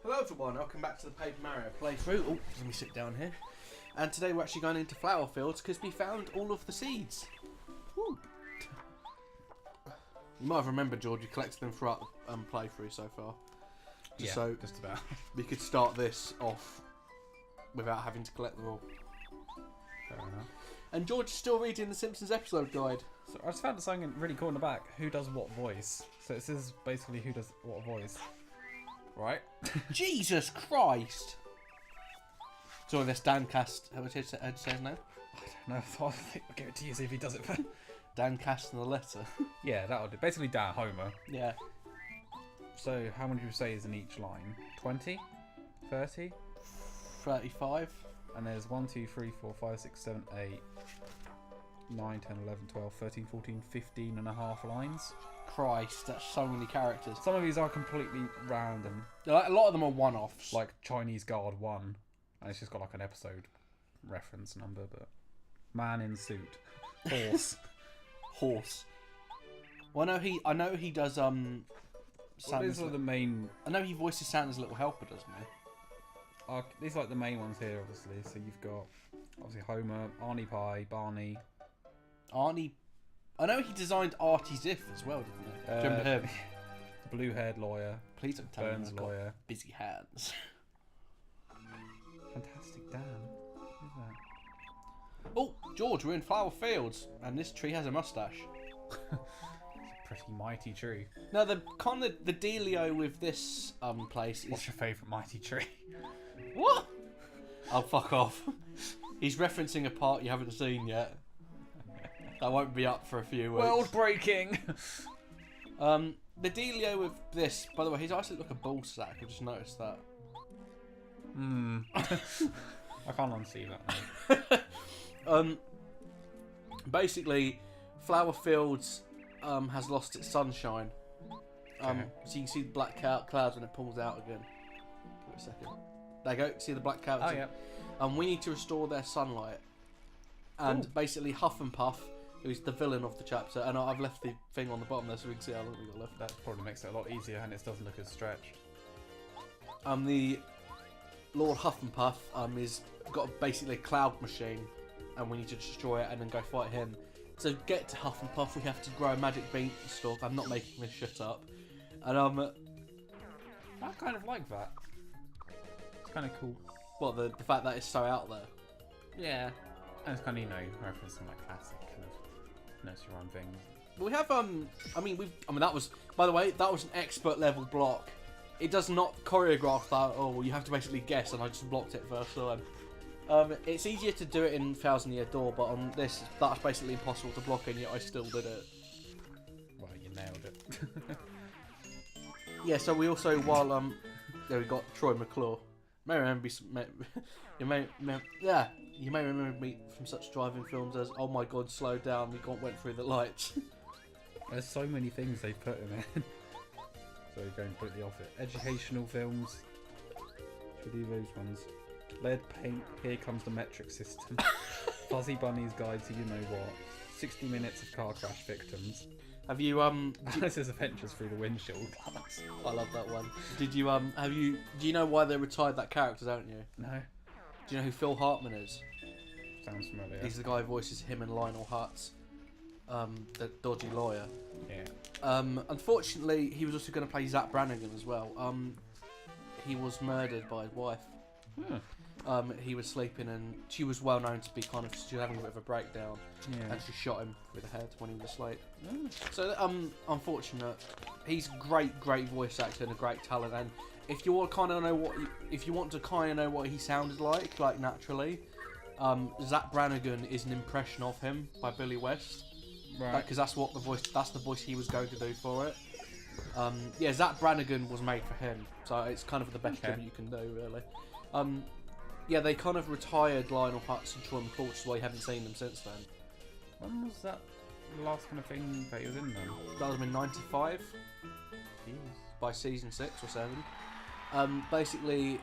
Hello everyone, welcome back to the Paper Mario playthrough. Oh, let me sit down here. And today we're actually going into flower fields because we found all of the seeds. Woo. You might have remembered, George, you collected them throughout the playthrough so far. Just about. We could start this off without having to collect them all. Fair enough. And George is still reading the Simpsons episode guide. So I just found something really cool in the back. Who does what voice? So it says basically who does what voice. Right? Jesus Christ! So that's Dan Cast. How much it says now? I don't know. I thought I'd give it to you, see if he does it first. Dan Cast in the letter. Yeah, that'll do. Basically, Dan Homer. Yeah. So how many would you say is in each line? 20? 30? 35. And there's 1, 2, 3, 4, 5, 6, 7, 8, 9, 10, 11, 12, 13, 14, 15 and a half lines. Christ, that's so many characters. Some of these are completely random. A lot of them are one-offs. Like Chinese Guard 1. And it's just got like an episode reference number, but... Man in suit. Horse. Horse. Well, I know he does, Well, these are the main... I know he voices Santa's little helper, doesn't he? These are like the main ones here, obviously. So you've got, obviously, Homer, Arnie Pie, Barney. Arnie... I know he designed Artie Ziff as well, didn't he? Do you remember him? The blue-haired lawyer. Please don't tell me Burns I've got lawyer. busy hands. Fantastic Dan. Who's that? Oh, George, we're in flower fields, and this tree has a mustache. It's a pretty mighty tree. Now, the dealio with this place is... What's your favourite mighty tree? What? Oh, fuck off. He's referencing a part you haven't seen yet. That won't be up for a few weeks. World breaking! The dealio with this, by the way, he's actually like a ball sack. I just noticed that. I can't unsee that now. Basically, Flower Fields has lost its sunshine. Okay. So you can see the black clouds when it pulls out again. Give it a second. There you go. See the black clouds? Oh, yeah. We need to restore their sunlight. And basically, Huff and Puff, who's the villain of the chapter, and I've left the thing on the bottom there so we can see how long we've got left. That probably makes it a lot easier and it doesn't look as stretched. The Lord Huff and Puff is got basically a cloud machine, and we need to destroy it and then go fight him. So to get to Huff and Puff, we have to grow a magic beanstalk. I'm not making this shit up. And I kind of like that. It's kind of cool. Well, the fact that it's so out there. Yeah. And it's kind of, referencing like classic kind of nursery rhyme things. But we have that was, by the way, that was an expert level block. It does not choreograph that. Oh, you have to basically guess, and I just blocked it first time. It's easier to do it in Thousand Year Door, but on this, that's basically impossible to block, and yet I still did it. Well, you nailed it. Yeah. So we also, while there we got Troy McClure. You may remember me from such driving films as "Oh my God, slow down! We went through the lights." There's so many things they put in it. So we're going completely off it. Educational films. Should we do those ones? Lead paint. Here comes the metric system. Fuzzy Bunny's Guide to You Know What. 60 minutes of car crash victims. Have you Alice's Adventures Through the Windshield Glass. I love that one. Did you do you know why they retired that character, don't you? No. Do you know who Phil Hartman is? Sounds familiar. He's the guy who voices him and Lionel Hutz, the dodgy lawyer. Yeah. Unfortunately, he was also going to play Zach Brannigan as well. He was murdered by his wife. He was sleeping and she was well known to be she was having a bit of a breakdown. Yeah. And she shot him through the head when he was asleep. So, unfortunate. He's great voice actor and a great talent. And if you want to kind of know what he sounded like naturally, Zach Brannigan is an impression of him by Billy West. Right. Because that's the voice he was going to do for it. Zach Brannigan was made for him, so it's kind of the best job you can do, really. They kind of retired Lionel Hutz and Troy McClure, which is why you haven't seen them since then. When was that the last kind of thing that he was in then? That was in '95. Jeez. By season 6 or 7. Basically,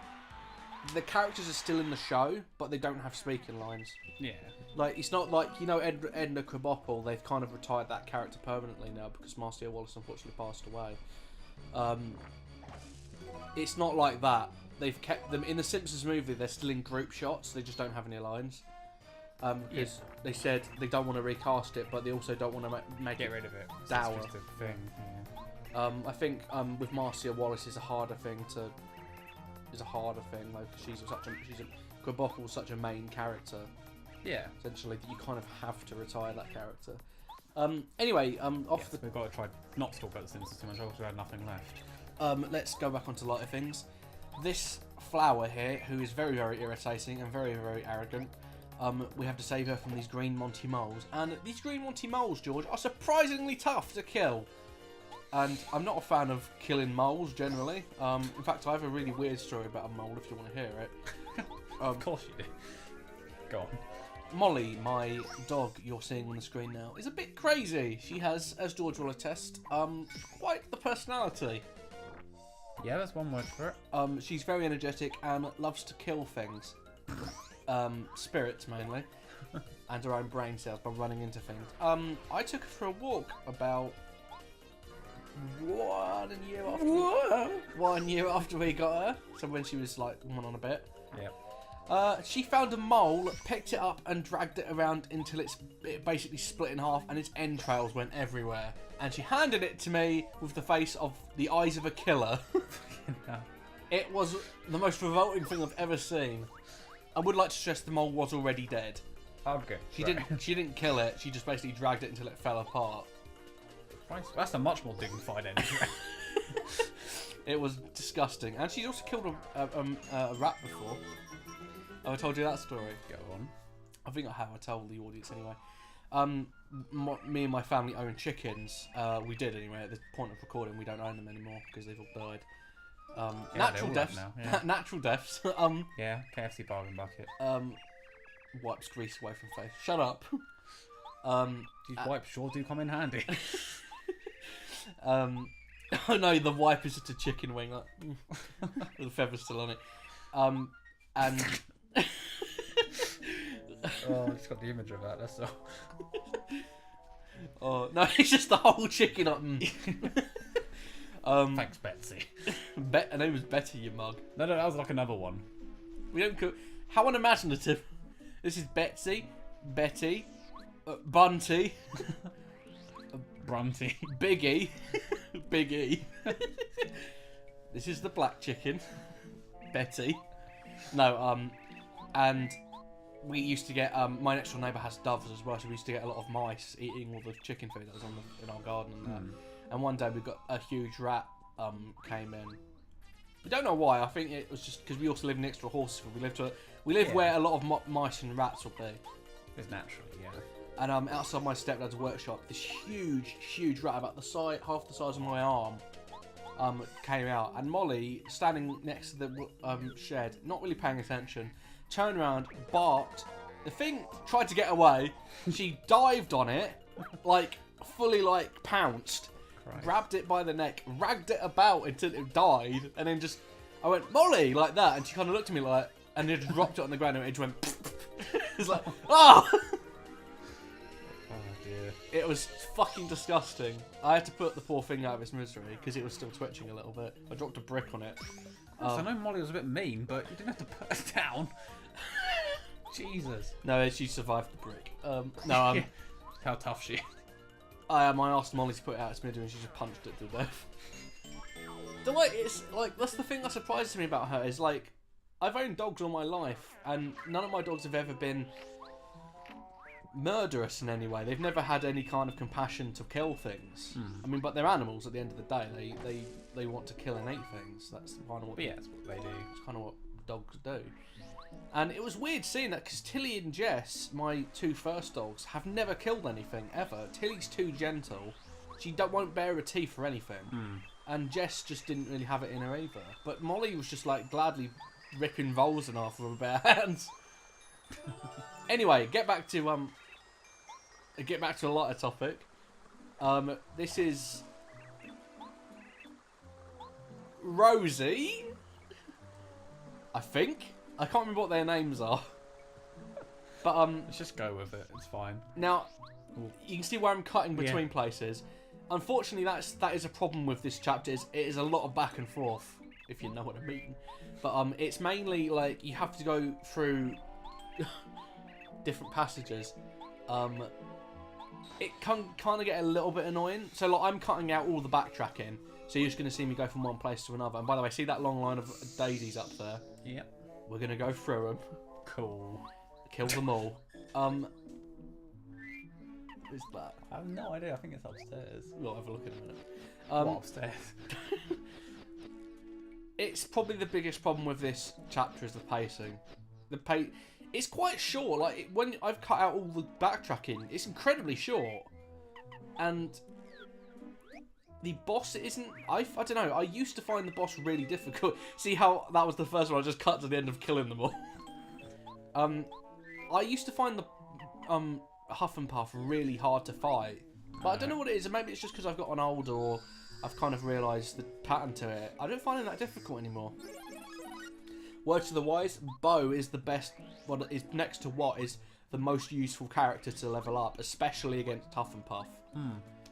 the characters are still in the show, but they don't have speaking lines. Yeah. Like, it's not like, Edna Krabappel, they've kind of retired that character permanently now because Marcia Wallace unfortunately passed away. it's not like that. They've kept them in the Simpsons movie. They're still in group shots. They just don't have any lines. Because they said they don't want to recast it, but they also don't want to make Get rid of it. dour. It's just a thing. Yeah. I think with Marcia Wallace is a harder thing. Like she's a Krabappel's such a main character. Yeah. Essentially, that you kind of have to retire that character. Anyway, We've got to try not to talk about the Simpsons too much. Else we had nothing left. let's go back onto lighter things. This flower here, who is very, very irritating and very, very arrogant. We have to save her from these green Monty moles, and these green Monty moles, George, are surprisingly tough to kill. And I'm not a fan of killing moles generally. In fact, I have a really weird story about a mole if you want to hear it. Of course you do. Go on. Molly, my dog you're seeing on the screen now, is a bit crazy. She has, as George will attest, quite the personality. Yeah, that's one word for it. She's very energetic and loves to kill things. Spirits mainly. And her own brain cells by running into things. I took her for a walk about 1 year after we got her. So when she was like 1 on a bit. Yep. She found a mole, picked it up and dragged it around until it basically split in half and its entrails went everywhere. And she handed it to me with the face of the eyes of a killer. It was the most revolting thing I've ever seen. I would like to stress the mole was already dead. Okay. She didn't kill it. She just basically dragged it until it fell apart. Christ, that's a much more dignified end. It was disgusting. And she's also killed a rat before. Have I told you that story? Go on. I think I have. I told the audience anyway. Me and my family own chickens. We did anyway. At the point of recording, we don't own them anymore because they've all died. Natural deaths. Now, yeah. Natural deaths. Yeah, KFC bargain bucket. Wipes grease away from face. Shut up. These wipes sure do come in handy. Oh no, the wipe is just a chicken wing, like, with the feathers still on it. And Oh, I just got the image of that. That's all. oh no, it's just the whole chicken up. Thanks, Betsy. Her name was Betty, you mug. No, that was like another one. We don't cook. How unimaginative. This is Betsy, Betty, Bunty, Brunty. Biggie, Biggie. This is the black chicken, Betty. No, and we used to get. My next door neighbour has doves as well, so we used to get a lot of mice eating all the chicken food that was in our garden and that. And one day we got a huge rat came in. We don't know why. I think it was just because we also live next to a horse. We live where a lot of mice and rats will be. It's naturally, yeah. And outside my stepdad's workshop, this huge rat about half the size of my arm came out. And Molly, standing next to the shed, not really paying attention, turned around, barked. The thing tried to get away. She dived on it, like fully pounced. Christ. Grabbed it by the neck, ragged it about until it died, and then I went, Molly, like that, and she kind of looked at me like, and then just dropped it on the ground, and it just went, it's like, oh! Oh dear. It was fucking disgusting. I had to put the poor thing out of its misery, because it was still twitching a little bit. I dropped a brick on it. I know Molly was a bit mean, but you didn't have to put her down. Jesus. No, she survived the brick. No, How tough she is. I asked Molly to put it out its misery, and she just punched it to death. It's like, that's the thing that surprises me about her, is like, I've owned dogs all my life, and none of my dogs have ever been murderous in any way. They've never had any kind of compassion to kill things. I mean, but they're animals at the end of the day. They want to kill and eat things. That's kind of what. But yeah, that's what they do. It's kind of what dogs do. And it was weird seeing that because Tilly and Jess, my two first dogs, have never killed anything ever. Tilly's too gentle. She won't bare her teeth or anything. And Jess just didn't really have it in her either. But Molly was just like gladly ripping voles in half with her bare hands. Anyway, get back to a lighter topic. This is Rosie, I think. I can't remember what their names are. But Let's just go with it. It's fine. now you can see where I'm cutting between places. Unfortunately, that is a problem with this chapter. It is a lot of back and forth. if you know what I mean. But it's mainly like you have to go through different passages. It can kind of get a little bit annoying. So like I'm cutting out all the backtracking, so you're just going to see me go from one place to another. And by the way, see that long line of daisies up there? Yep. We're going to go through them. Cool. Kill them all. Who's that? I have no idea. I think it's upstairs. We'll have a look in a minute. What, upstairs? It's probably the biggest problem with this chapter is the pacing. It's quite short. Like when I've cut out all the backtracking, it's incredibly short. And the boss isn't. I don't know. I used to find the boss really difficult. See how that was the first one I just cut to the end of killing them all. I used to find the Huff and Puff really hard to fight, but I don't know what it is. Maybe it's just because I've gotten older, or I've kind of realised the pattern to it. I don't find it that difficult anymore. Word to the wise, Bo is the best. Well, is next to What is the most useful character to level up, especially against Huff and Puff.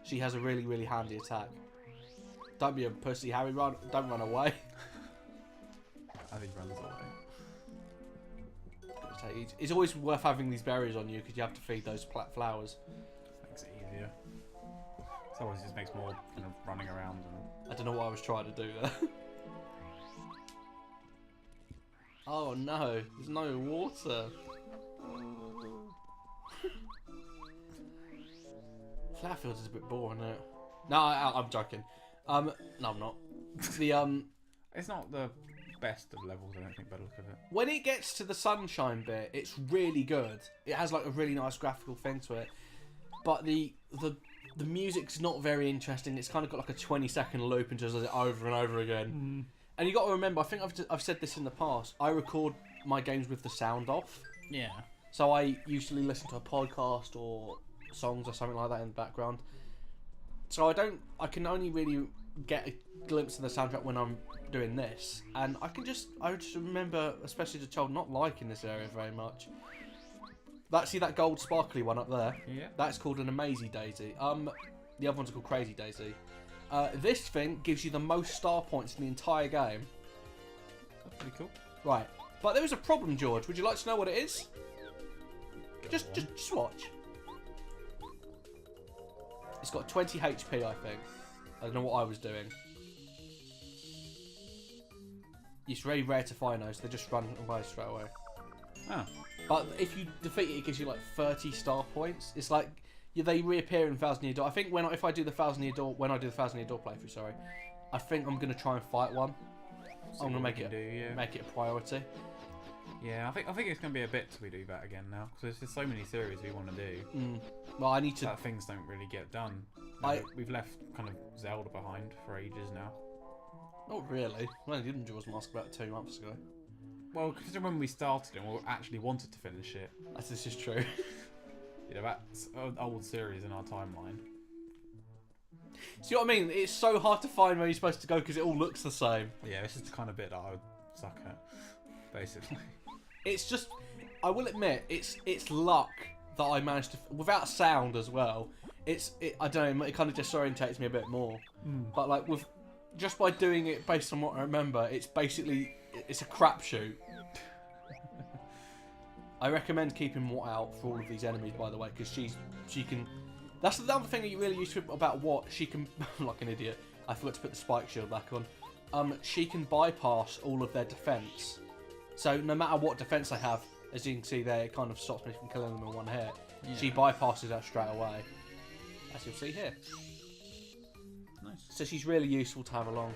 She has a really, really handy attack. Don't be a pussy, Harry. Don't run away. I think he runs away. It's always worth having these berries on you because you have to feed those flowers. Makes it easier. So it just makes more kind of running around. And... I don't know what I was trying to do there. Oh no, there's no water. Flowerfields is a bit boring, isn't it? No, I'm joking. No, I'm not. It's not the best of levels, I don't think, by the look of it. When it gets to the sunshine bit, it's really good. It has like a really nice graphical thing to it. But the music's not very interesting. It's kind of got like a 20-second loop and just does it over and over again. And you got to remember, I think I've said this in the past. I record my games with the sound off. Yeah. So I usually listen to a podcast or songs or something like that in the background. So I can only really get a glimpse of the soundtrack when I'm doing this, and I just remember, especially as a child, not liking this area very much. See that gold sparkly one up there? Yeah. That's called an Amazing Daisy. The other ones are called Crazy Daisy. This thing gives you the most star points in the entire game. That's pretty cool. Right, but there is a problem, George. Would you like to know what it is? Just watch. It's got 20 HP, I think. I don't know what I was doing. It's very rare to find those. They just run away straight away. Oh. But if you defeat it, it gives you like 30 star points. It's like they reappear in Thousand Year Door. I think if I do the Thousand Year Door playthrough, sorry, I think I'm gonna try and fight one. I'm gonna make it a priority. Yeah, I think it's gonna be a bit till we do that again now, because there's so many series we want to do. Well, I need to. That things don't really get done. We've left kind of Zelda behind for ages now. Not really. Well, I didn't Jaws Mask about 2 months ago. Well, because when we started it, we actually wanted to finish it. This is true. You know, that's an old series in our timeline. See what I mean? It's so hard to find where you're supposed to go because it all looks the same. Yeah, this is the kind of bit that I would suck at, basically. It's just, I will admit, it's luck that I managed to, without sound as well. I don't know, it kind of disorientates me a bit more. But like just by doing it based on what I remember, it's a crapshoot. I recommend keeping What out for all of these enemies, by the way, because she can. That's the other thing that you really useful about What. She can, like an idiot, I forgot to put the spike shield back on. She can bypass all of their defense. So no matter what defense they have, as you can see there, it kind of stops me from killing them in one hit. Yeah. She bypasses that straight away, as you'll see here. Nice. So she's really useful to have along.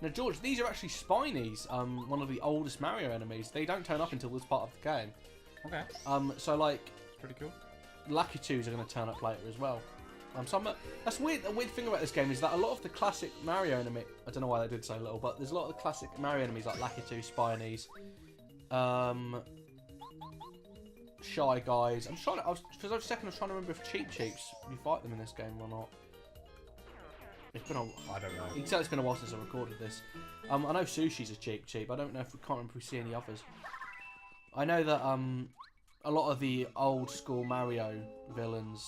Now, George, these are actually Spinies, one of the oldest Mario enemies. They don't turn up until this part of the game. Okay. So like, it's pretty cool. Lakitus are going to turn up later as well. That's weird. A weird thing about this game is that a lot of the classic Mario enemy, I don't know why they did so little, but there's a lot of the classic Mario enemies like Lakitu, Spinies, Shy Guys. For a second, I was trying to remember if Cheap Cheeps, you fight them in this game or not. It's been I don't know. You can tell it's been a while since I recorded this. I know Sushi's a Cheap. I don't know if we can't remember if we see any others. I know that a lot of the old school Mario villains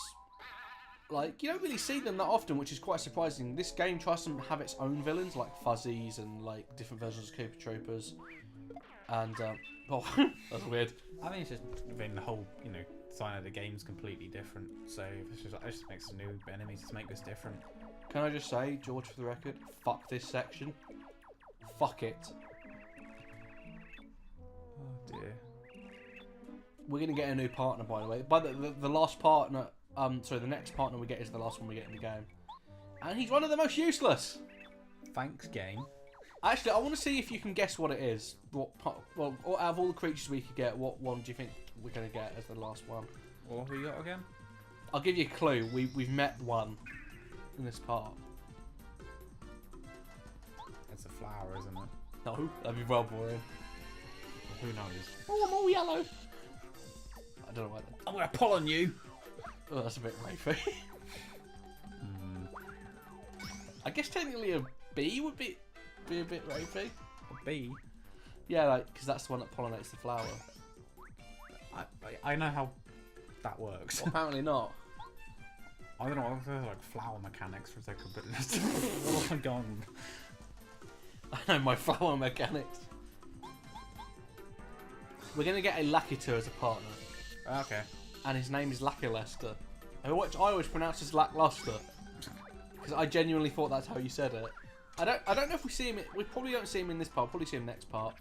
like, you don't really see them that often, which is quite surprising. This game tries to have its own villains, like Fuzzies and, like, different versions of Koopa Troopers. And, oh, that's weird. I think it's just, the whole, you know, design of the game's completely different. So it's just, it just makes the new enemies to make this different. Can I just say, George, for the record, fuck this section. Fuck it. Oh dear. We're going to get a new partner, by the way. By the last partner, sorry, the next partner we get is the last one we get in the game. And he's one of the most useless. Thanks, game. Actually, I want to see if you can guess what it is. Well, out of all the creatures we could get, what one do you think we're going to get as the last one? What have we got again? I'll give you a clue. We've met one in this part. It's a flower, isn't it? No, that'd be well boring. Who knows? Oh, I'm all yellow. I don't know why. I'm gonna pull on you. Oh, that's a bit rapey. I guess technically a bee would be a bit rapey. A bee? Yeah, like, because that's the one that pollinates the flower. I know how that works. Well, apparently not. I don't know, there's like flower mechanics for a second, but oh my god. I know my flower mechanics. We're going to get a Lakitu as a partner. Okay. And his name is Lackluster. Which I always pronounce as Lackluster. Because I genuinely thought that's how you said it. I don't know if we see him. We probably don't see him in this part. We'll probably see him next part.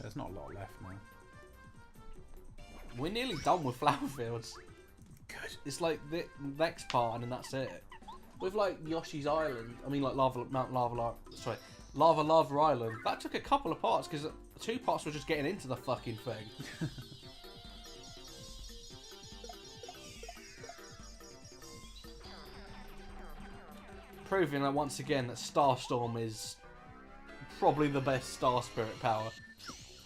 There's not a lot left now. We're nearly done with flower fields. Good. It's like the next part, and then that's it. With like Yoshi's Island, I mean like Lava Island. That took a couple of parts because 2 parts were just getting into the fucking thing. Proving that once again that Starstorm is probably the best Star Spirit power.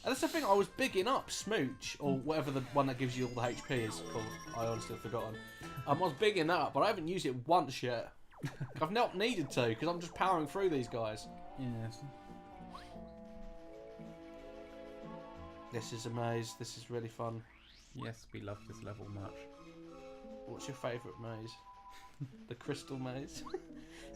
And that's the thing, I was bigging up Smooch, or whatever the one that gives you all the HP is called. I honestly have forgotten. I was bigging that up, but I haven't used it once yet. I've not needed to, because I'm just powering through these guys. Yes. This is a maze. This is really fun. Yes, we love this level much. What's your favourite maze? The crystal maze.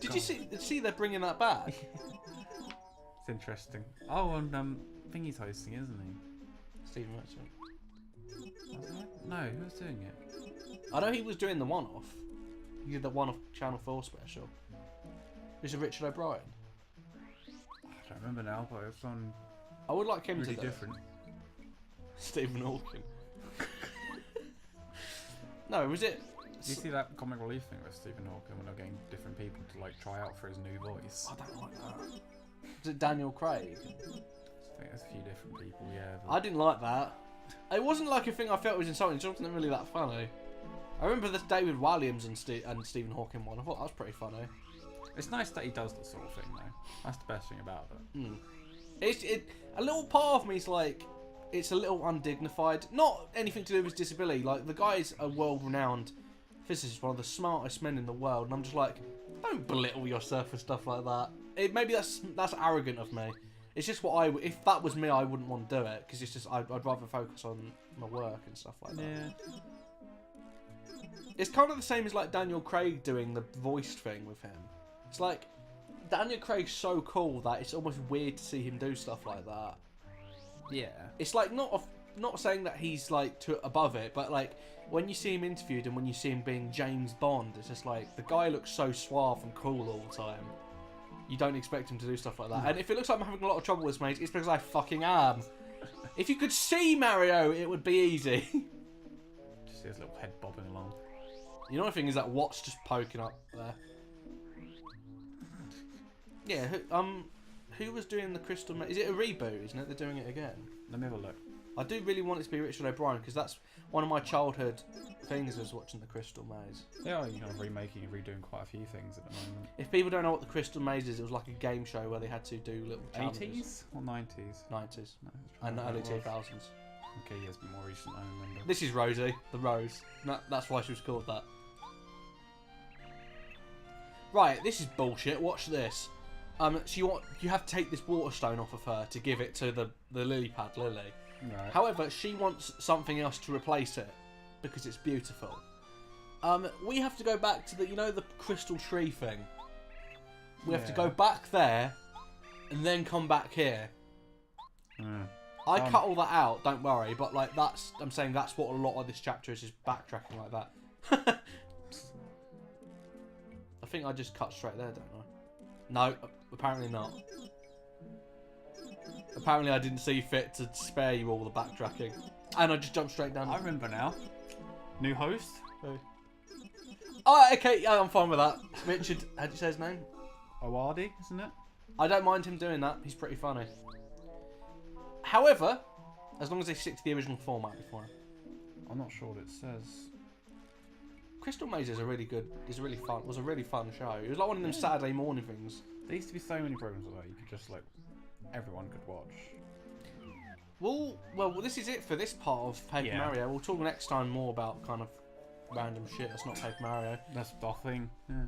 Did you see they're bringing that back? It's interesting. Oh, and Thingy's hosting, isn't he? Stephen Merchant. No, who was doing it? I know he was doing the one-off. He did the one-off Channel 4 special. Was it Richard O'Brien? I don't remember now, but it's on. I would like him really to different. Stephen Hawking. No, was it? Did you see that comic relief thing with Stephen Hawking when they're getting different people to like try out for his new voice? I don't like that. Was it Daniel Craig? I think there's a few different people, yeah. But... I didn't like that. It wasn't like a thing I felt was insulting. It wasn't really that funny. I remember the David Williams and Stephen Hawking one. I thought that was pretty funny. It's nice that he does that sort of thing, though. That's the best thing about it. A little part of me is like, it's a little undignified. Not anything to do with his disability. Like, the guy's a world-renowned physicist, one of the smartest men in the world, and I'm just like, don't belittle yourself and stuff like that. Maybe that's arrogant of me. It's just what if that was me, I wouldn't want to do it, because it's just I'd rather focus on my work and stuff like that. Yeah. It's kind of the same as like Daniel Craig doing the voiced thing with him. It's like Daniel Craig's so cool that it's almost weird to see him do stuff like that. Yeah. It's like not saying that he's like above it, but like when you see him interviewed and when you see him being James Bond, it's just like the guy looks so suave and cool all the time. You don't expect him to do stuff like that. And if it looks like I'm having a lot of trouble with this, mate, it's because I fucking am. If you could see Mario, it would be easy. Just see his little head bobbing along. The only thing is that Watt's just poking up there. Yeah, who was doing the Crystal Maze? Is it a reboot, isn't it? They're doing it again. Let me have a look. I do really want it to be Richard O'Brien, because that's one of my childhood things was watching the Crystal Maze. They are kind of remaking and redoing quite a few things at the moment. If people don't know what the Crystal Maze is, it was like a game show where they had to do little challenges. 80s or 90s? 90s. No, And the early 2000s. Okay, yes, but more recent, I remember. This is Rosie, the Rose. That's why she was called that. Right, this is bullshit. Watch this. You have to take this water stone off of her to give it to the lily pad, Lily. Right. However, she wants something else to replace it because it's beautiful. We have to go back to the, you know, the crystal tree thing. We have to Yeah. go back there, and then come back here. I cut all that out, don't worry. But like I'm saying that's what a lot of this chapter is backtracking like that. I think I just cut straight there, don't I? No, apparently not. Apparently I didn't see fit to spare you all the backtracking, and I just jumped straight down. I remember now. New host. Oh, okay, yeah, I'm fine with that. Richard, how'd you say his name? Awadi, isn't it? I don't mind him doing that. He's pretty funny. However, as long as they stick to the original format, it'll be fine. I'm not sure what it says. Crystal Maze is a really fun show. It was like one of them Saturday morning things. There used to be so many programs like that. You could just like everyone could watch. Well, this is it for this part of Paper Mario. We'll talk next time more about kind of random shit that's not Paper Mario. That's the thing. Yeah.